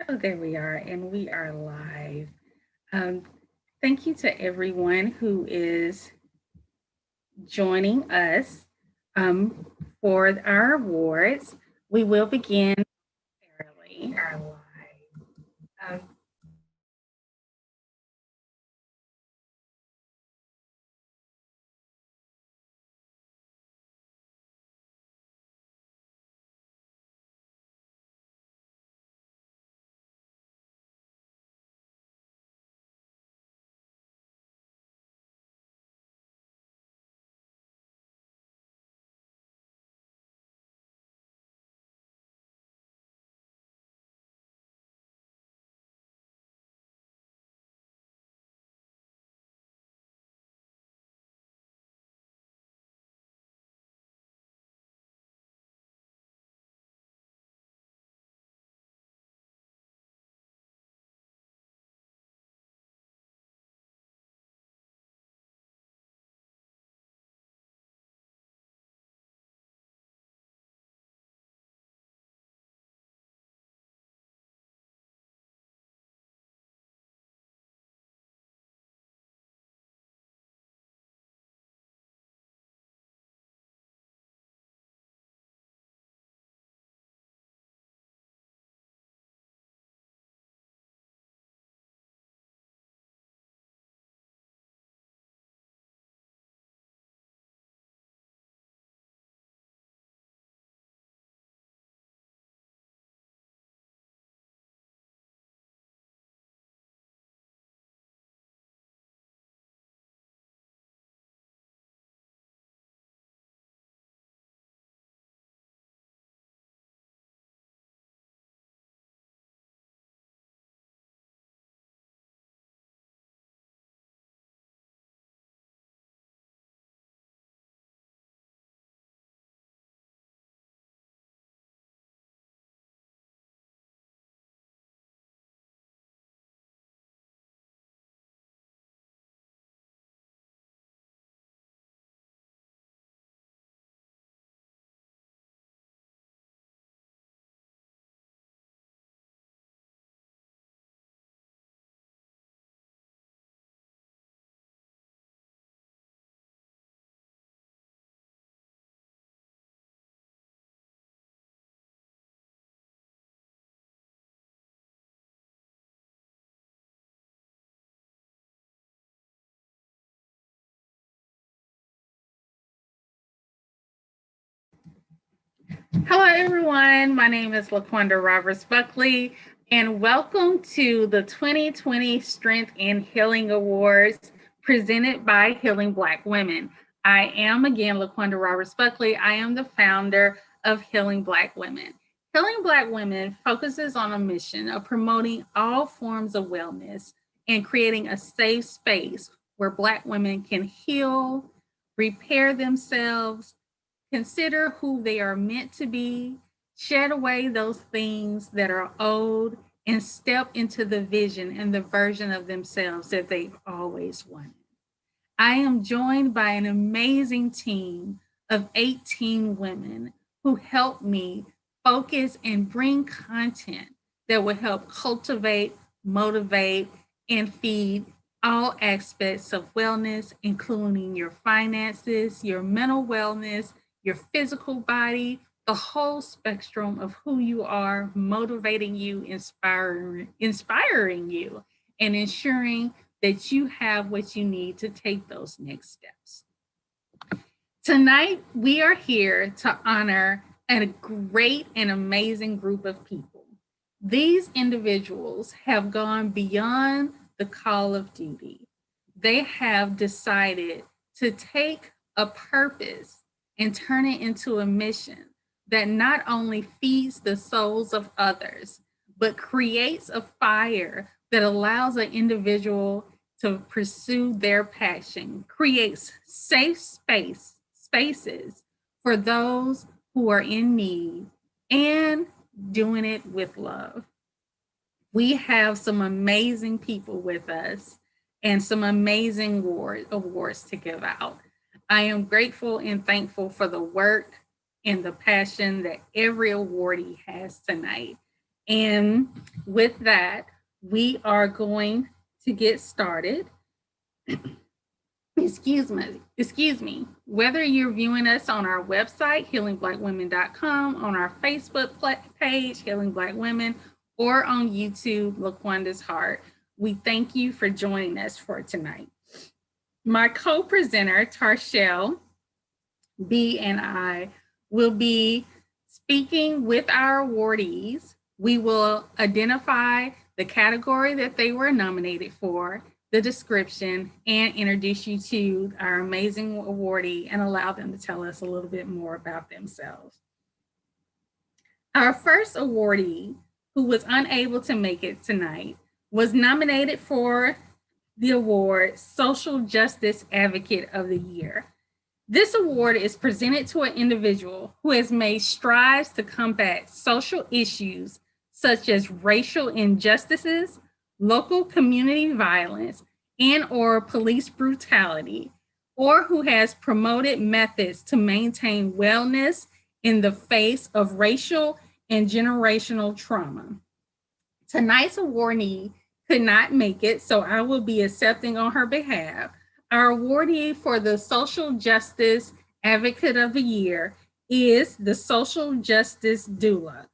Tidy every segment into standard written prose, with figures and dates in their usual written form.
Oh, there we are, and we are live. Um, Thank you to everyone who is joining us um, for our awards. We will begin early. Um, Hello, everyone. My name is LaQuanda Roberts Buckley, and welcome to the 2020 Strength and Healing Awards presented by Healing Black Women. I am again LaQuanda Roberts Buckley. I am the founder of Healing Black Women. Healing Black Women focuses on a mission of promoting all forms of wellness and creating a safe space where Black women can heal, repair themselves, consider who they are meant to be, shed away those things that are old, and step into the vision and the version of themselves that they've always wanted. I am joined by an amazing team of 18 women who help me focus and bring content that will help cultivate, motivate, and feed all aspects of wellness, including your finances, your mental wellness, your physical body, the whole spectrum of who you are, motivating you, inspiring you, and ensuring that you have what you need to take those next steps. Tonight, we are here to honor a great and amazing group of people. These individuals have gone beyond the call of duty. They have decided to take a purpose and turn it into a mission that not only feeds the souls of others, but creates a fire that allows an individual to pursue their passion, creates spaces for those who are in need, and doing it with love. We have some amazing people with us and some amazing awards to give out. I am grateful and thankful for the work and the passion that every awardee has tonight. And with that, we are going to get started. Excuse me. Whether you're viewing us on our website, healingblackwomen.com, on our Facebook page, Healing Black Women, or on YouTube, Laquanda's Heart, we thank you for joining us for tonight. My co-presenter, Tarshelle B, and I will be speaking with our awardees. We will identify the category that they were nominated for, the description, and introduce you to our amazing awardee and allow them to tell us a little bit more about themselves. Our first awardee, who was unable to make it tonight, was nominated for the award Social Justice Advocate of the Year. This award is presented to an individual who has made strides to combat social issues such as racial injustices, local community violence, and/or police brutality, or who has promoted methods to maintain wellness in the face of racial and generational trauma. Tonight's awardee could not make it, so I will be accepting on her behalf. Our awardee for the Social Justice Advocate of the Year is the Social Justice Doula.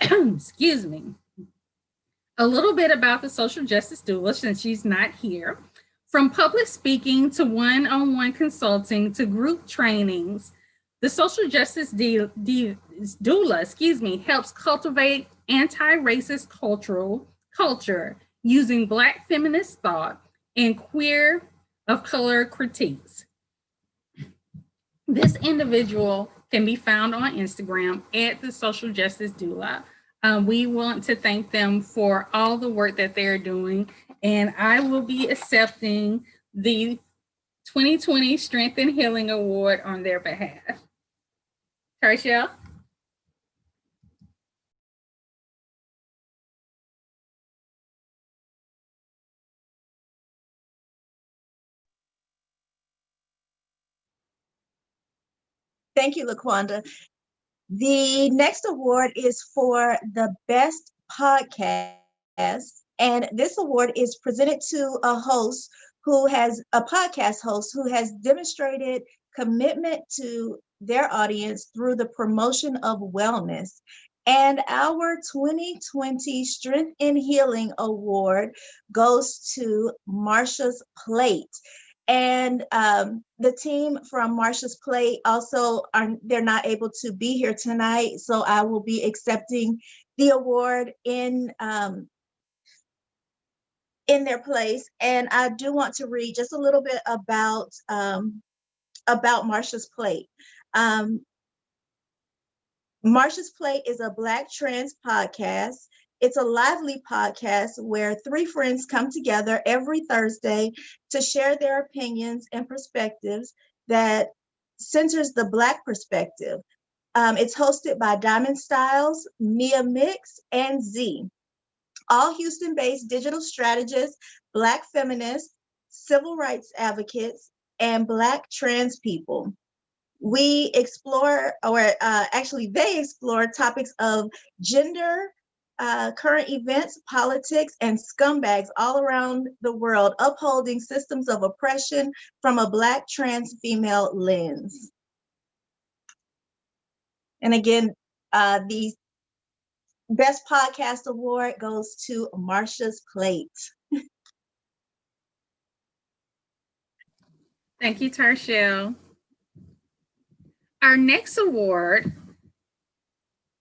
Excuse me. A little bit about the Social Justice Doula, since she's not here. From public speaking to one-on-one consulting to group trainings, the Social Justice Doula, helps cultivate anti-racist culture using Black feminist thought and queer of color critiques. This individual can be found on Instagram at the Social Justice Doula. We want to thank them for all the work that they're doing, and I will be accepting the 2020 Strength and Healing Award on their behalf. Tarshelle? Thank you, Laquanda. The next award is for the best podcast, and this award is presented to a podcast host who has demonstrated commitment to their audience through the promotion of wellness. And our 2020 Strength and Healing Award goes to Marsha's Plate. And the team from Marsha's Plate also they're not able to be here tonight, so I will be accepting the award in their place. And I do want to read just a little bit about Marsha's Plate. Marsha's Plate is a Black trans podcast. It's a lively podcast where three friends come together every Thursday to share their opinions and perspectives that centers the Black perspective. It's hosted by Diamond Styles, Mia Mix, and Z. All Houston-based digital strategists, Black feminists, civil rights advocates, and Black trans people. We explore, they explore topics of gender, current events, politics, and scumbags all around the world, upholding systems of oppression from a Black trans female lens. And again, the Best Podcast Award goes to Marsha's Plate. Thank you, Tarshelle. Our next award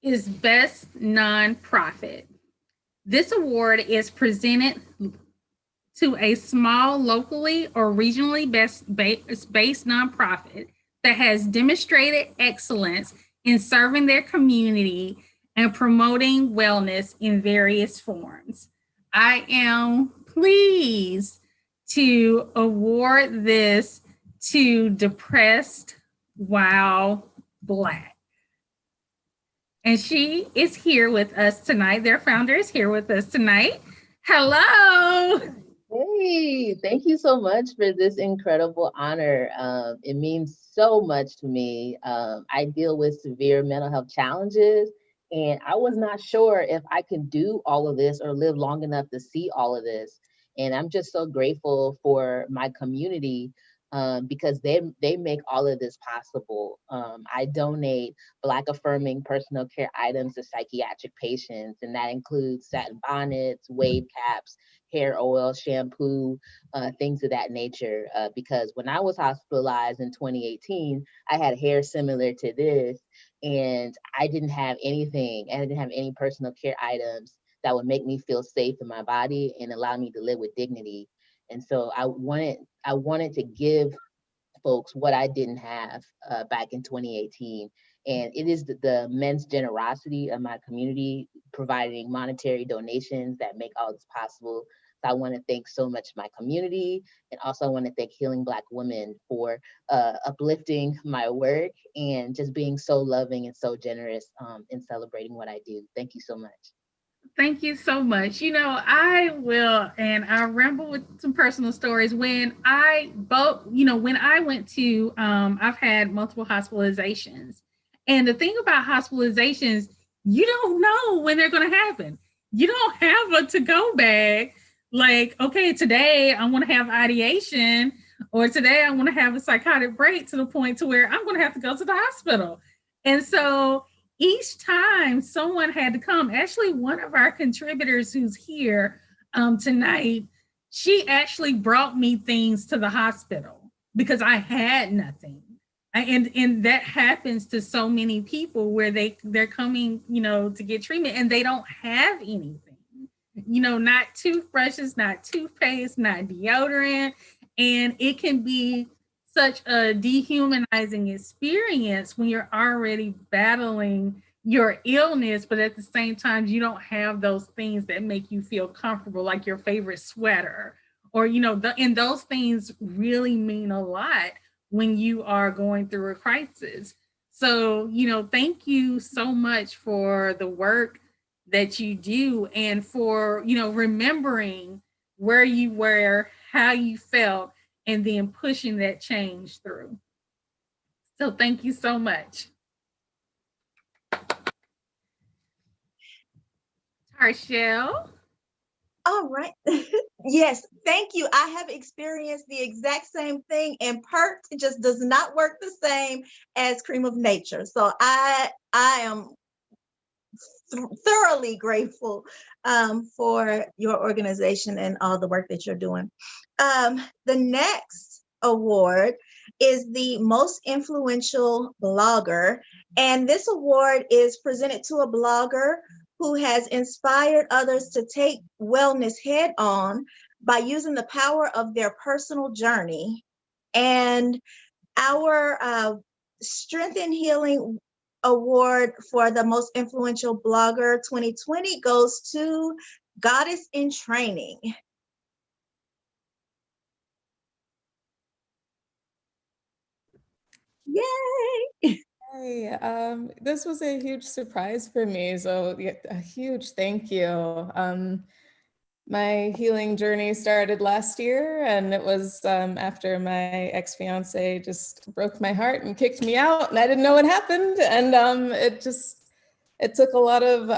is Best Nonprofit. This award is presented to a small locally or regionally based nonprofit that has demonstrated excellence in serving their community and promoting wellness in various forms. I am pleased to award this to Depressed While Black. And she is here with us tonight. Their founder is here with us tonight. Hello. Hey, thank you so much for this incredible honor. It means so much to me. I deal with severe mental health challenges, And I was not sure if I could do all of this or live long enough to see all of this. And I'm just so grateful for my community, because they make all of this possible. I donate Black affirming personal care items to psychiatric patients, and that includes satin bonnets, wave caps, hair oil, shampoo, things of that nature. Because when I was hospitalized in 2018, I had hair similar to this, and I didn't have anything. I didn't have any personal care items that would make me feel safe in my body and allow me to live with dignity. And so I wanted to give folks what I didn't have back in 2018. And it is the immense generosity of my community providing monetary donations that make all this possible. So I want to thank so much my community, and also I want to thank Healing Black Women for uplifting my work and just being so loving and so generous in celebrating what I do. Thank you so much. Thank you so much. I will, and I'll ramble with some personal stories. When I went to, I've had multiple hospitalizations. And the thing about hospitalizations, you don't know when they're going to happen. You don't have a to-go bag. Like, okay, today I want to have ideation, or today I want to have a psychotic break to the point to where I'm going to have to go to the hospital. And so each time someone had to come, actually one of our contributors who's here tonight, she actually brought me things to the hospital because I had nothing. And that happens to so many people where they're coming, to get treatment and they don't have anything, not toothbrushes, not toothpaste, not deodorant. And it can be such a dehumanizing experience when you're already battling your illness, but at the same time, you don't have those things that make you feel comfortable, like your favorite sweater, or, and those things really mean a lot when you are going through a crisis. So, thank you so much for the work that you do and for, remembering where you were, how you felt, and then pushing that change through. So thank you so much. Tarshelle. All right. Yes, thank you. I have experienced the exact same thing, and PERT just does not work the same as Cream of Nature. So I am thoroughly grateful for your organization and all the work that you're doing. The next award is the most influential blogger, and this award is presented to a blogger who has inspired others to take wellness head on by using the power of their personal journey. And our Strength and Healing Award for the most influential blogger 2020 goes to Goddess in Training. Yay! Hey, this was a huge surprise for me, so a huge thank you. My healing journey started last year, and it was after my ex-fiance just broke my heart and kicked me out, and I didn't know what happened. And it took a lot of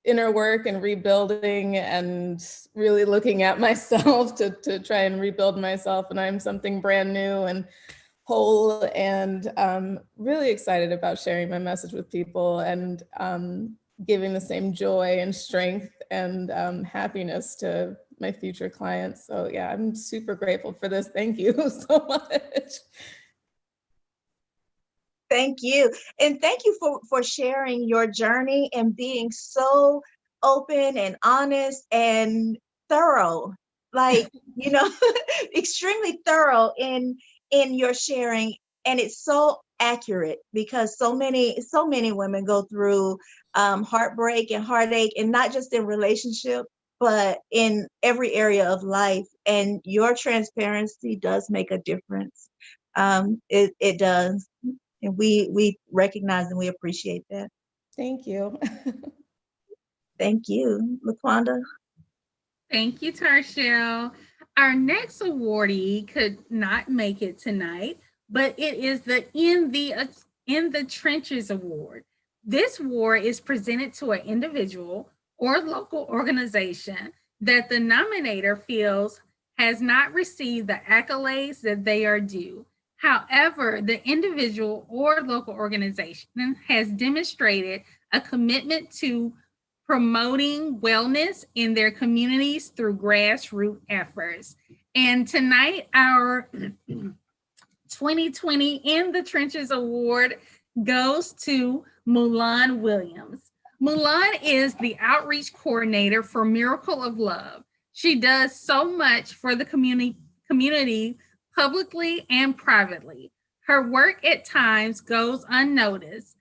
inner work and rebuilding and really looking at myself to try and rebuild myself. And I'm something brand new and whole, and really excited about sharing my message with people and giving the same joy and strength and happiness to my future clients. So yeah, I'm super grateful for this. Thank you so much. Thank you. And thank you for sharing your journey and being so open and honest and thorough, like, extremely thorough in your sharing. And it's so accurate because so many women go through heartbreak and heartache, and not just in relationship, but in every area of life. And your transparency does make a difference. It does. And we recognize and we appreciate that. Thank you. Thank you, LaQuanda. Thank you, Tarshelle. Our next awardee could not make it tonight, but it is the In the Trenches Award. This award is presented to an individual or local organization that the nominator feels has not received the accolades that they are due. However, the individual or local organization has demonstrated a commitment to promoting wellness in their communities through grassroots efforts. And tonight, our 2020 In the Trenches Award goes to Mulan Williams. Mulan is the outreach coordinator for Miracle of Love. She does so much for the community publicly and privately. Her work at times goes unnoticed,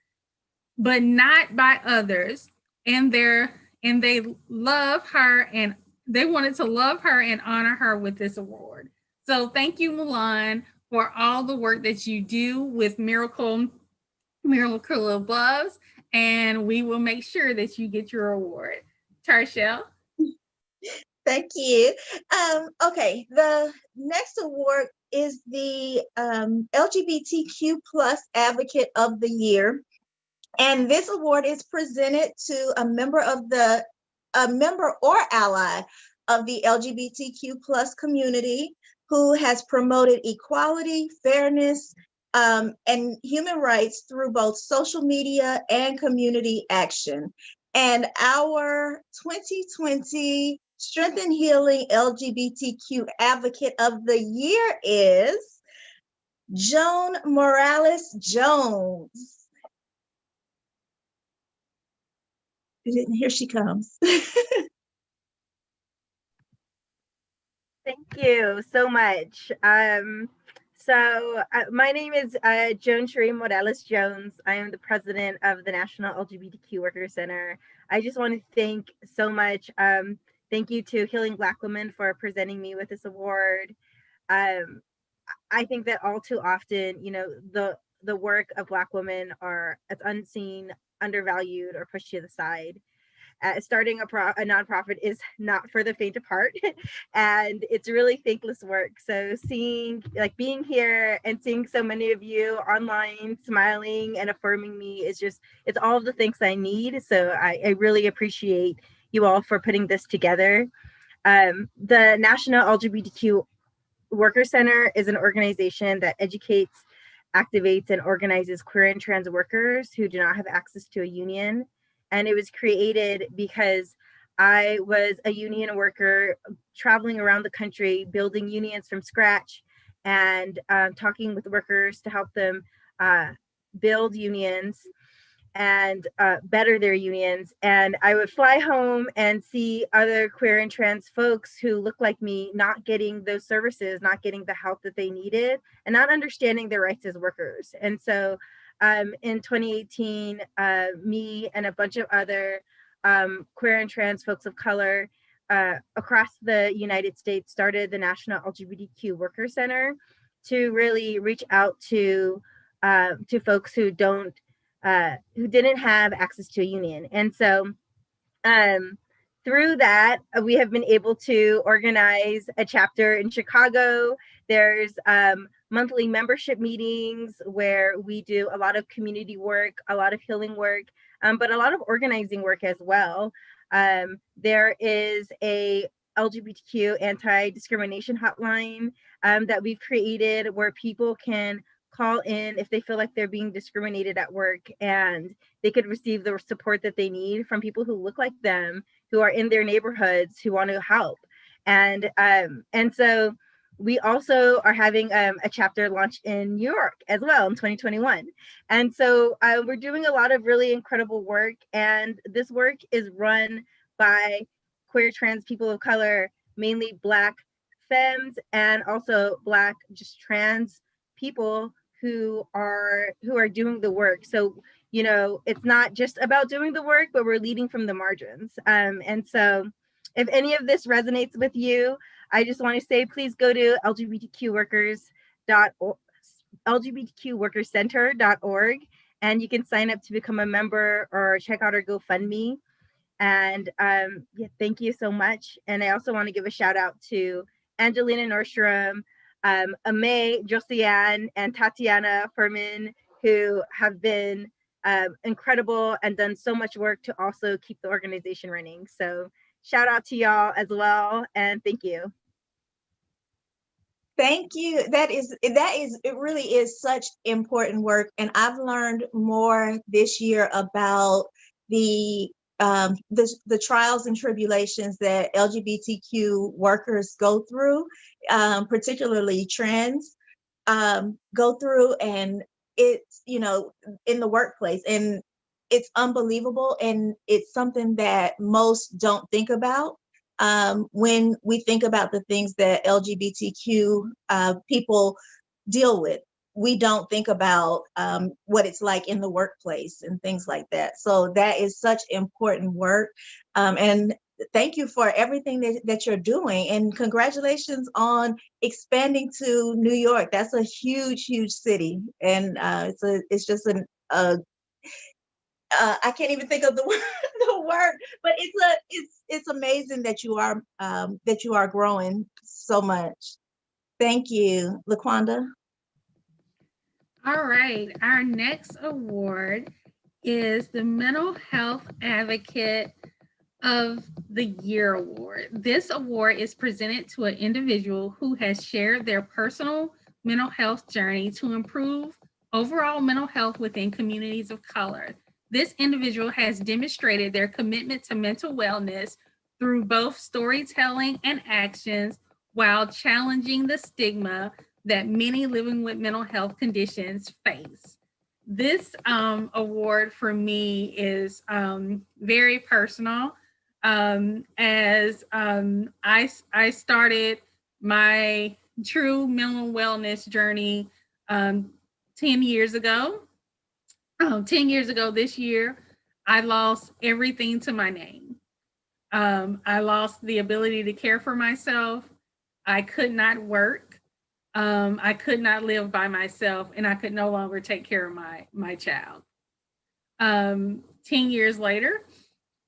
but not by others. And they love her, and they wanted to love her and honor her with this award. So thank you, Mulan, for all the work that you do with Miracle of Loves, and we will make sure that you get your award. Tarshelle? Thank you. Okay, the next award is the LGBTQ plus Advocate of the Year. And this award is presented to a member or ally of the LGBTQ plus community who has promoted equality, fairness, and human rights through both social media and community action. And our 2020 Strength and Healing LGBTQ Advocate of the Year is Joan Morales Jones. Here she comes. Thank you so much. My name is Joan Morales Jones. I am the president of the National LGBTQ Workers Center. I just want to thank so much. Thank you to Healing Black Women for presenting me with this award. I think that all too often, the work of Black women it's unseen, undervalued, or pushed to the side. Starting a nonprofit is not for the faint of heart, and it's really thankless work. So being here and seeing so many of you online smiling and affirming me it's all of the things I need. So I really appreciate you all for putting this together. The National LGBTQ Worker Center is an organization that educates, activates, and organizes queer and trans workers who do not have access to a union. And it was created because I was a union worker traveling around the country, building unions from scratch and talking with workers to help them build unions and better their unions. And I would fly home and see other queer and trans folks who look like me not getting those services, not getting the help that they needed, and not understanding their rights as workers. And so in 2018, me and a bunch of other queer and trans folks of color across the United States started the National LGBTQ Worker Center to really reach out to folks who didn't have access to a union. And so through that, we have been able to organize a chapter in Chicago. There's monthly membership meetings where we do a lot of community work, a lot of healing work, but a lot of organizing work as well. There is a LGBTQ Anti-Discrimination Hotline that we've created where people can call in if they feel like they're being discriminated at work, and they could receive the support that they need from people who look like them, who are in their neighborhoods, who want to help. And so we also are having a chapter launch in New York as well in 2021. And so we're doing a lot of really incredible work, and this work is run by queer trans people of color, mainly Black femmes, and also Black just trans people who are doing the work. So, it's not just about doing the work, but we're leading from the margins. And so if any of this resonates with you, I just want to say, please go to lgbtqworkerscenter.org, and you can sign up to become a member or check out our GoFundMe. And thank you so much. And I also want to give a shout out to Angelina Nordstrom, Amay, Josiane, and Tatiana Furman, who have been incredible and done so much work to also keep the organization running. So shout out to y'all as well, and thank you. Thank you. It really is such important work. And I've learned more this year about the trials and tribulations that LGBTQ workers go through, particularly trans go through, and it's, in the workplace, and it's unbelievable. And it's something that most don't think about. When we think about the things that LGBTQ people deal with, we don't think about what it's like in the workplace and things like that. So that is such important work. And thank you for everything that you're doing. And congratulations on expanding to New York. That's a huge, huge city. And it's just I can't even think of the word, but it's amazing that you are growing so much. Thank you, LaQuanda. All right, our next award is the Mental Health Advocate of the Year Award. This award is presented to an individual who has shared their personal mental health journey to improve overall mental health within communities of color. This individual has demonstrated their commitment to mental wellness through both storytelling and actions while challenging the stigma that many living with mental health conditions face. This award for me is very personal, as I started my true mental wellness journey 10 years ago. 10 years ago this year, I lost everything to my name. I lost the ability to care for myself. I could not work. I could not live by myself, and I could no longer take care of my child. 10 years later,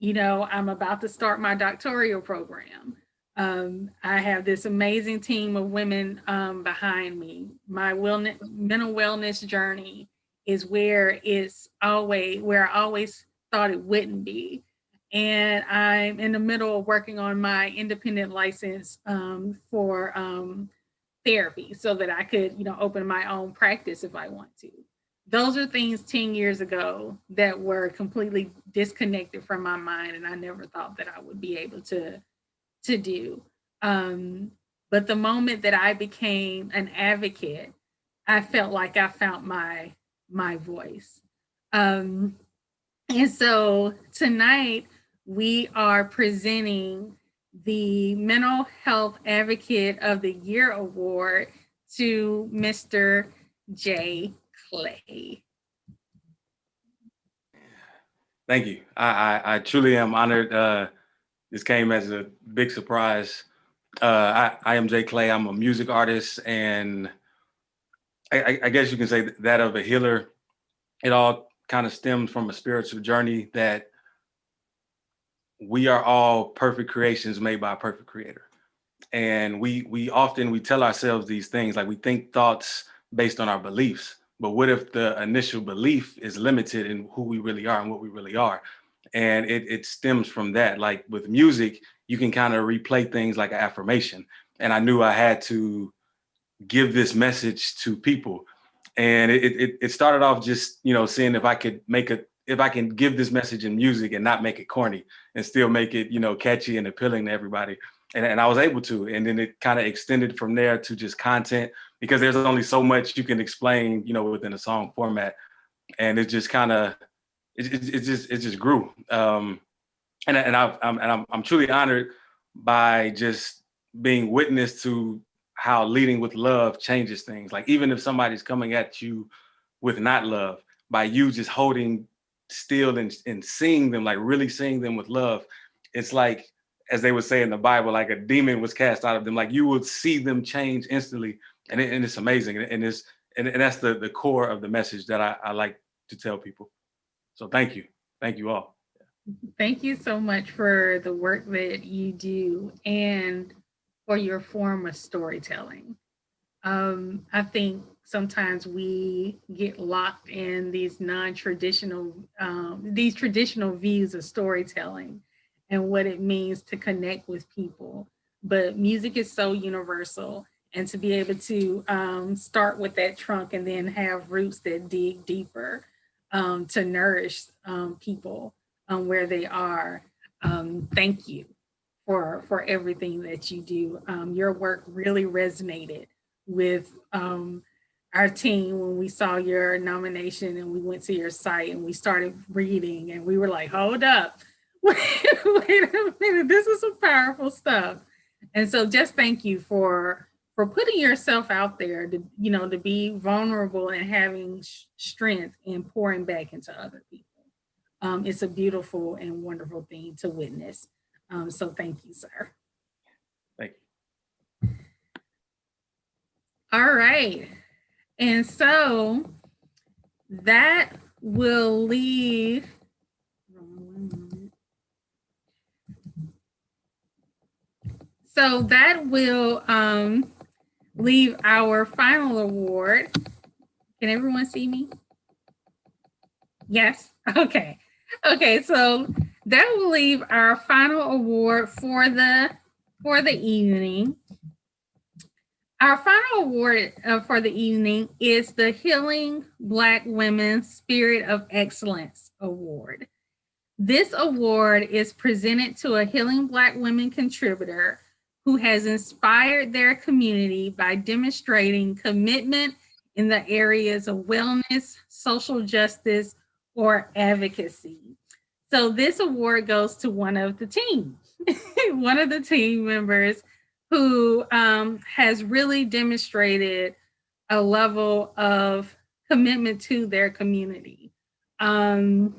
I'm about to start my doctoral program. I have this amazing team of women behind me. My mental wellness journey is where I always thought it wouldn't be. And I'm in the middle of working on my independent license for therapy so that I could, open my own practice if I want to. Those are things 10 years ago that were completely disconnected from my mind, and I never thought that I would be able to do. But the moment that I became an advocate, I felt like I found my voice. And so tonight we are presenting the Mental Health Advocate of the Year Award to Mr. J. Clay. Thank you. I truly am honored. This came as a big surprise. I am J. Clay. I'm a music artist, and I guess you can say that of a healer. It all kind of stems from a spiritual journey that we are all perfect creations made by a perfect creator. And we often tell ourselves these things, like we think thoughts based on our beliefs. But what if the initial belief is limited in who we really are and what we really are? And it stems from that. Like with music, you can kind of replay things like an affirmation. And I knew I had to give this message to people. And it started off just, seeing if I can give this message in music and not make it corny and still make it, catchy and appealing to everybody. And I was able to. And then it kind of extended from there to just content, because there's only so much you can explain, within a song format. And it just kind of, it just grew. And I'm truly honored by just being witness to how leading with love changes things. Like even if somebody's coming at you with not love, by you just holding still and seeing them, like really seeing them with love, it's like, as they would say in the Bible, like a demon was cast out of them. Like you would see them change instantly, and it's amazing. And that's the core of the message that I like to tell people. So thank you all. Thank you so much for the work that you do and for your form of storytelling. I think sometimes we get locked in these non-traditional, these traditional views of storytelling and what it means to connect with people. But music is so universal, and to be able to start with that trunk and then have roots that dig deeper to nourish people where they are. Thank you for everything that you do. Your work really resonated with our team when we saw your nomination and we went to your site and we started reading and we were like, hold up, wait a minute, this is some powerful stuff. And so just thank you for putting yourself out there to, you know, to be vulnerable and having strength and pouring back into other people. It's a beautiful and wonderful thing to witness. So thank you, sir. Thank you. All right. And so that will leave. So that will leave our final award. Can everyone see me? Yes. Okay. Okay. So that will leave our final award for the evening. Our final award for the evening is the Healing Black Women Spirit of Excellence Award. This award is presented to a Healing Black Women contributor who has inspired their community by demonstrating commitment in the areas of wellness, social justice, or advocacy. So this award goes to one of the team, one of the team members who has really demonstrated a level of commitment to their community. And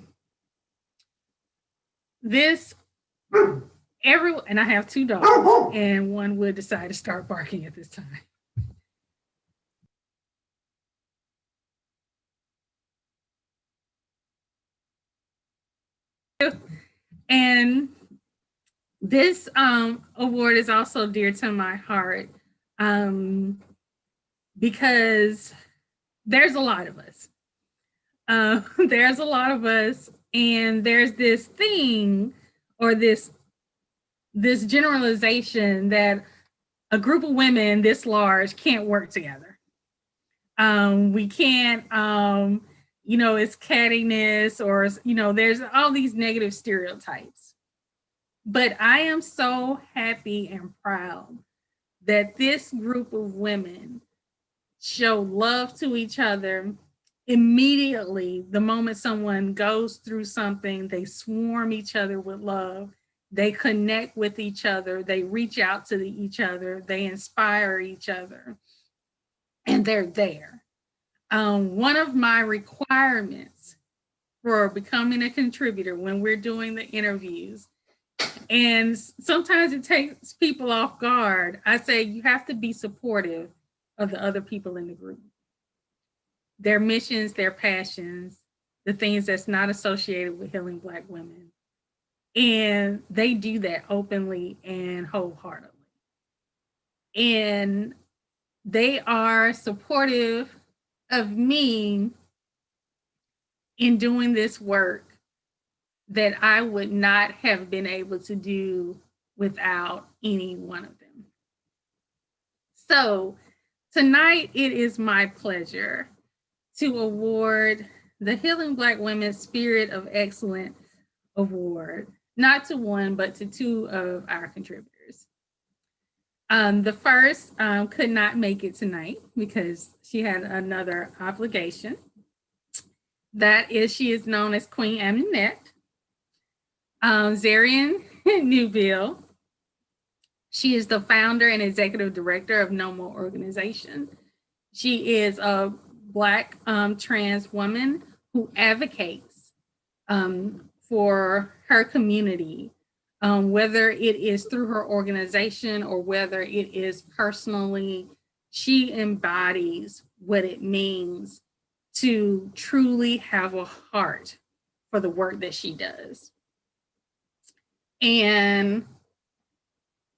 I have two dogs, and one would decide to start barking at this time. And this award is also dear to my heart because there's a lot of us. There's a lot of us, and there's this thing or this generalization that a group of women this large can't work together. We can't, it's cattiness or, there's all these negative stereotypes. But I am so happy and proud that this group of women show love to each other immediately. The moment someone goes through something, they swarm each other with love. They connect with each other. They reach out to each other. They inspire each other. And they're there. One of my requirements for becoming a contributor when we're doing the interviews, and sometimes it takes people off guard, I say you have to be supportive of the other people in the group. Their missions, their passions, the things that's not associated with Healing Black Women. And they do that openly and wholeheartedly. And they are supportive of me in doing this work that I would not have been able to do without any one of them. So tonight it is my pleasure to award the Healing Black Women Spirit of Excellence Award, not to one, but to two of our contributors. The first could not make it tonight because she had another obligation. She is known as Queen Aminette. Zarian Nuville. She is the founder and executive director of No More Organization. She is a Black trans woman who advocates for her community, whether it is through her organization or whether it is personally. She embodies what it means to truly have a heart for the work that she does. And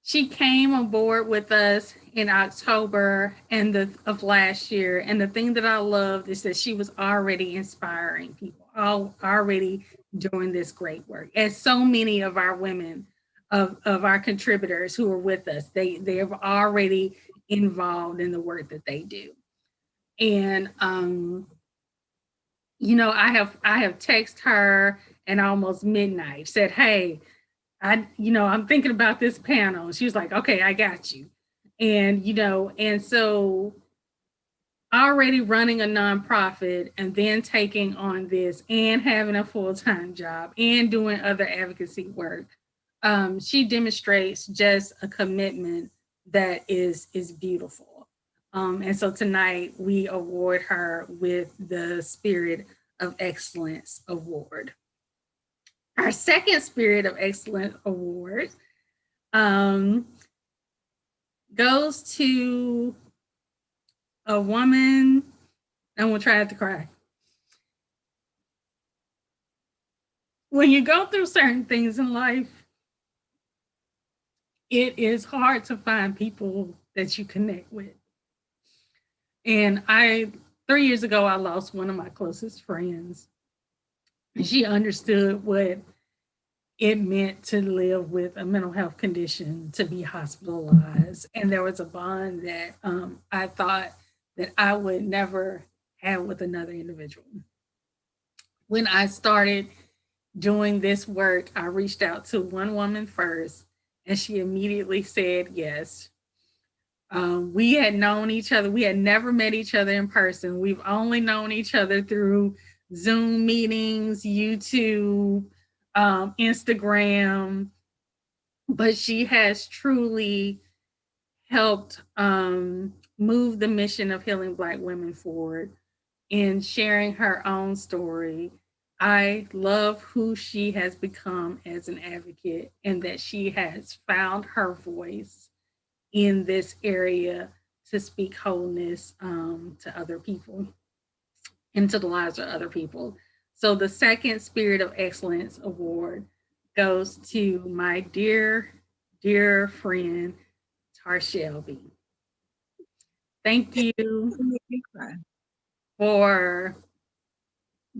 She came aboard with us in October of last year. And the thing that I loved is that she was already inspiring people, already doing this great work. As so many of our women, of our contributors who are with us, they are already involved in the work that they do. And I have texted her at almost midnight, said, hey, I'm thinking about this panel. She was like, okay, I got you. And so already running a nonprofit and then taking on this and having a full-time job and doing other advocacy work, she demonstrates just a commitment that is beautiful. And so tonight we award her with the Spirit of Excellence Award. Our second Spirit of Excellence Award goes to a woman, and we'll try not to cry. When you go through certain things in life, it is hard to find people that you connect with. And 3 years ago, I lost one of my closest friends. She understood what it meant to live with a mental health condition, to be hospitalized. And there was a bond that I thought that I would never have with another individual. When I started doing this work, I reached out to one woman first, and she immediately said yes. We had known each other. We had never met each other in person. We've only known each other through Zoom meetings, YouTube, Instagram, but she has truly helped move the mission of healing Black women forward in sharing her own story. I love who she has become as an advocate, and that she has found her voice in this area to speak wholeness to other people, into the lives of other people. So the second Spirit of Excellence Award goes to my dear, dear friend, Shelby. Thank you for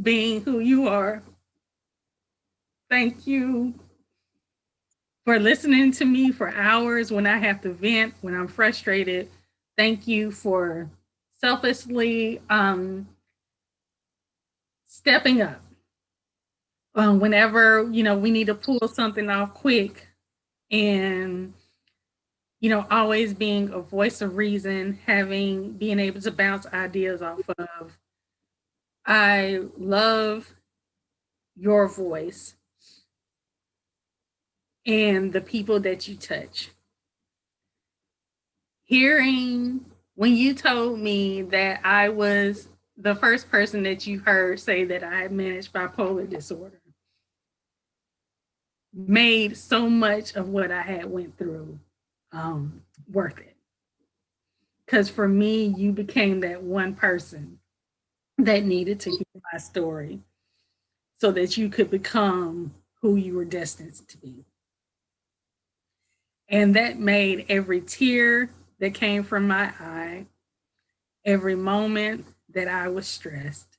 being who you are. Thank you for listening to me for hours when I have to vent, when I'm frustrated. Thank you for selflessly stepping up whenever we need to pull something off quick, and always being a voice of reason, being able to bounce ideas off of. I love your voice and the people that you touch. Hearing when you told me that I was the first person that you heard say that I had managed bipolar disorder, made so much of what I had went through worth it. Because for me, you became that one person that needed to hear my story so that you could become who you were destined to be. And that made every tear that came from my eye, every moment that I was stressed,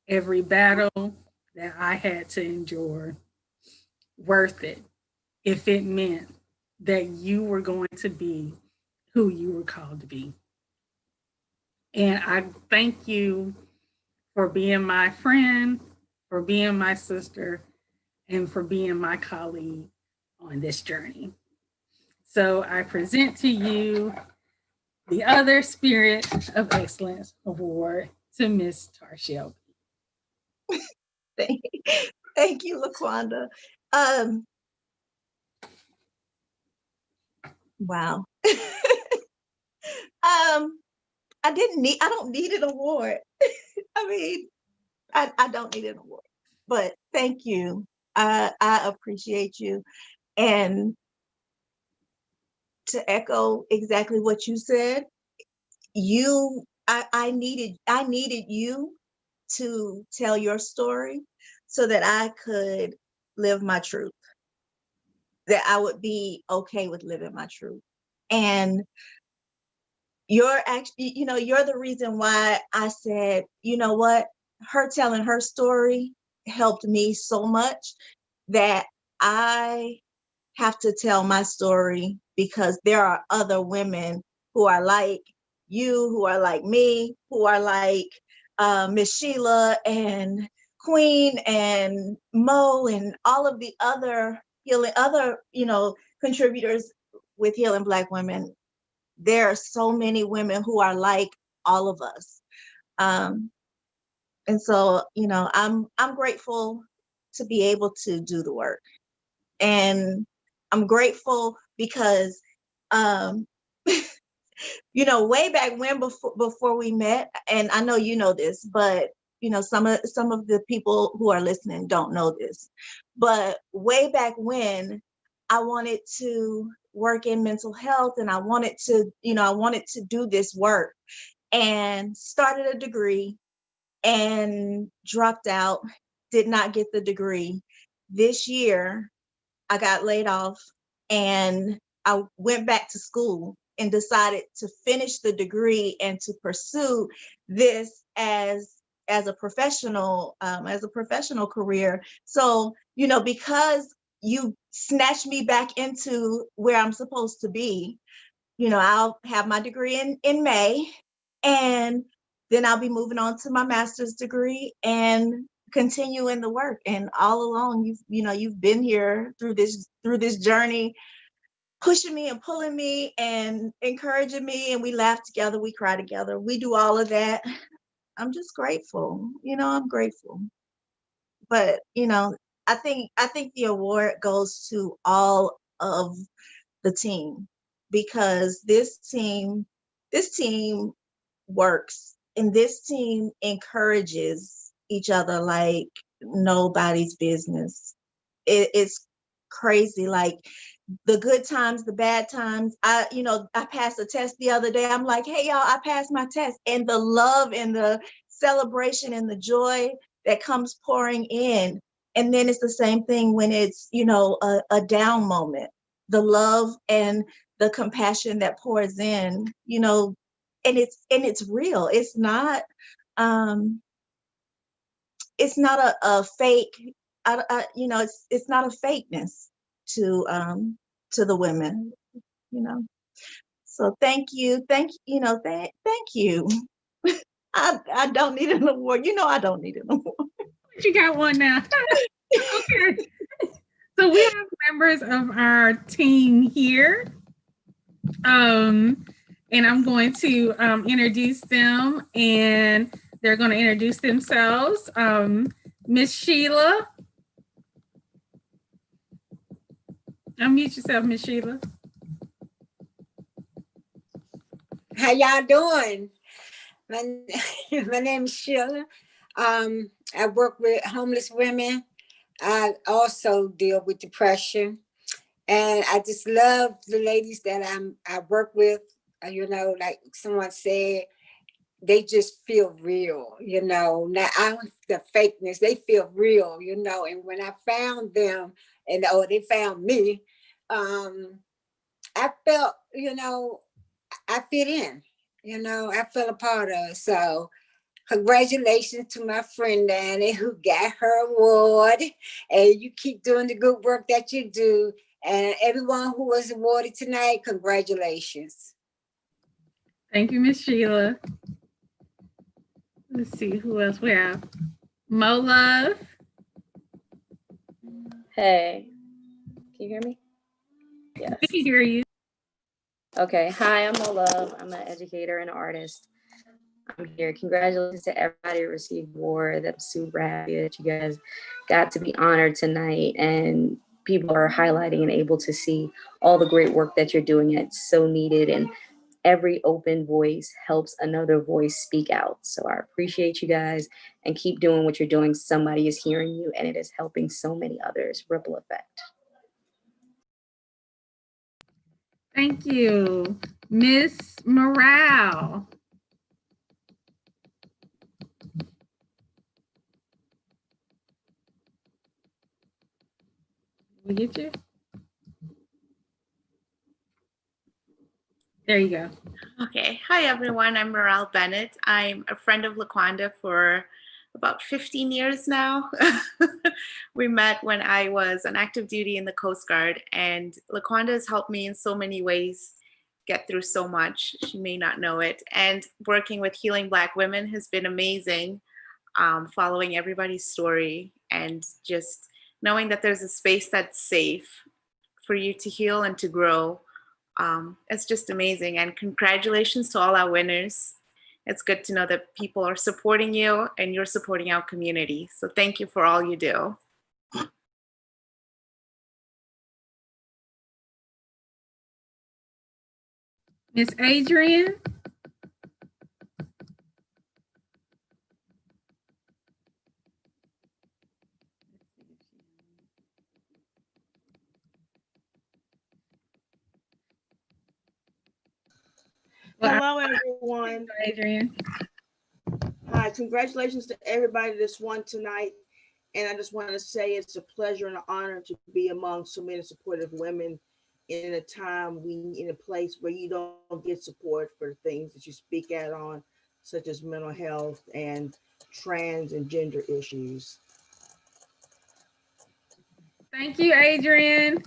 every battle that I had to endure, worth it, if it meant that you were going to be who you were called to be. And I thank you for being my friend, for being my sister, and for being my colleague on this journey. So I present to you the other Spirit of Excellence Award to Ms. Shelby. Thank you, LaQuanda. Wow. I don't need an award. I mean, I don't need an award, but thank you. I appreciate you. And to echo exactly what you said, I needed you to tell your story so that I could live my truth. that I would be okay with living my truth. And you're actually, you're the reason why I said, you know what, her telling her story helped me so much that I have to tell my story, because there are other women who are like you, who are like me, who are like Miss Sheila and Queen and Mo and all of the other contributors with Healing Black Women. There are so many women who are like all of us. And so, I'm grateful to be able to do the work. And I'm grateful because, way back when, before we met, and I know you know this, but some of the people who are listening don't know this, but way back when, I wanted to work in mental health, and I wanted to do this work, and started a degree and dropped out, did not get the degree. This year, I got laid off, and I went back to school and decided to finish the degree and to pursue this as a professional career. So, because you snatched me back into where I'm supposed to be, I'll have my degree in May, and then I'll be moving on to my master's degree and continuing the work. And all along, you've been here through this journey, pushing me and pulling me and encouraging me, and we laugh together, we cry together, we do all of that. I'm just grateful. I'm grateful. But I think the award goes to all of the team, because this team works, and this team encourages each other like nobody's business. It's crazy. Like, the good times, the bad times. I passed a test the other day. I'm like, hey y'all, I passed my test. And the love and the celebration and the joy that comes pouring in. And then it's the same thing when it's, a down moment. The love and the compassion that pours in, and it's real. It's not a fake. It's not a fakeness to the women. So thank you, thank you. I don't need an award. I don't need an award. You got one now. Okay. So we have members of our team here. And I'm going to introduce them, and they're going to introduce themselves. Miss Sheila. Unmute yourself, Miss Sheila. How y'all doing? My name is Sheila. I work with homeless women. I also deal with depression. And I just love the ladies that I work with. Like someone said, they just feel real, Not the fakeness, they feel real, And when I found them, and they found me, I felt, I fit in, I feel a part of it. So congratulations to my friend Danny, who got her award, and you keep doing the good work that you do. And everyone who was awarded tonight, congratulations. Thank you, Miss Sheila. Let's see who else we have. Mo Love. Hey, can you hear me? Yes. We can hear you. Okay, hi, I'm Mo Love. I'm an educator and artist. I'm here. Congratulations to everybody who received award. I'm super happy that you guys got to be honored tonight, and people are highlighting and able to see all the great work that you're doing. It's so needed, and every open voice helps another voice speak out. So I appreciate you guys, and keep doing what you're doing. Somebody is hearing you, and it is helping so many others. Ripple effect. Thank you. Miss Morale. We get you? There you go. Okay. Hi, everyone. I'm Bennett. I'm a friend of Laquanda for about 15 years now. We met when I was on active duty in the Coast Guard, and Laquanda has helped me in so many ways get through so much. She may not know it. And working with Healing Black Women has been amazing, following everybody's story and just knowing that there's a space that's safe for you to heal and to grow. It's just amazing. And congratulations to all our winners. It's good to know that people are supporting you and you're supporting our community. So thank you for all you do. Miss Adrian. Hello, everyone. Adrian. Hi, congratulations to everybody that's won tonight. And I just want to say it's a pleasure and an honor to be among so many supportive women in a time in a place where you don't get support for things that you speak out on, such as mental health and trans and gender issues. Thank you, Adrian.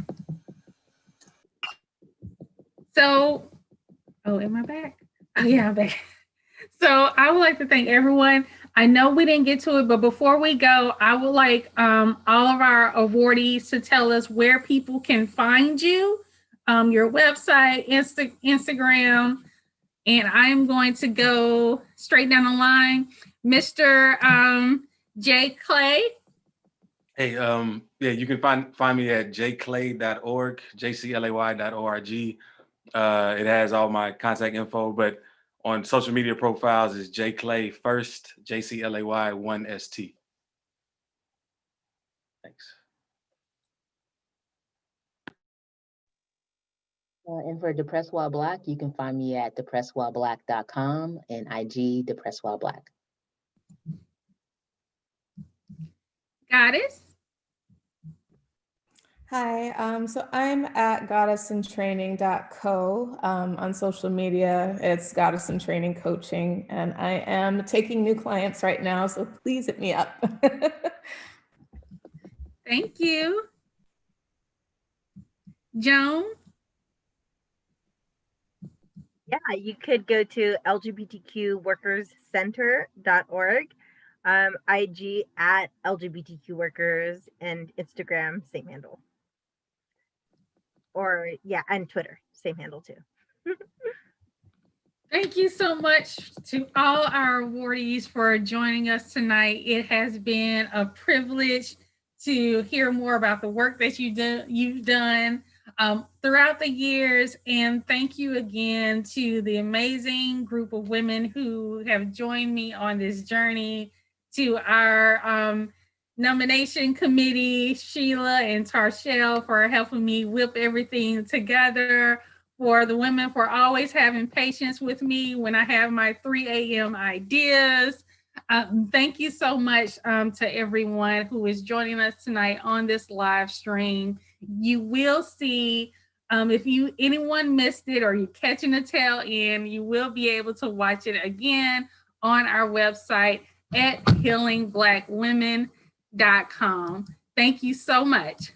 So, oh, am I back? Oh, yeah, I'm back. So I would like to thank everyone. I know we didn't get to it, but before we go, I would like all of our awardees to tell us where people can find you, your website, Instagram, and I'm going to go straight down the line. Mr. J. Clay. Hey, yeah, you can find me at jclay.org, jclay.org. It has all my contact info, but on social media profiles is jclay first, JCLAY 1ST. Thanks. And for Depressed While Black, you can find me at depressedwhileblack.com and IG Depressed While Black. Goddess. Hi, so I'm at goddessintraining.co. On social media, it's Goddess in Training Coaching, and I am taking new clients right now, so please hit me up. Thank you. Joan? Yeah, you could go to lgbtqworkerscenter.org, IG at lgbtqworkers, and Instagram, same handle. Or yeah, and Twitter, same handle too. Thank you so much to all our awardees for joining us tonight. It has been a privilege to hear more about the work that you've done throughout the years. And thank you again to the amazing group of women who have joined me on this journey, to our nomination committee, Sheila and Tarshell, for helping me whip everything together, for the women for always having patience with me when I have my 3 a.m. ideas. Thank you so much to everyone who is joining us tonight on this live stream. You will see, if anyone missed it or you're catching the tail end, you will be able to watch it again on our website at healingblackwomen.com. Thank you so much.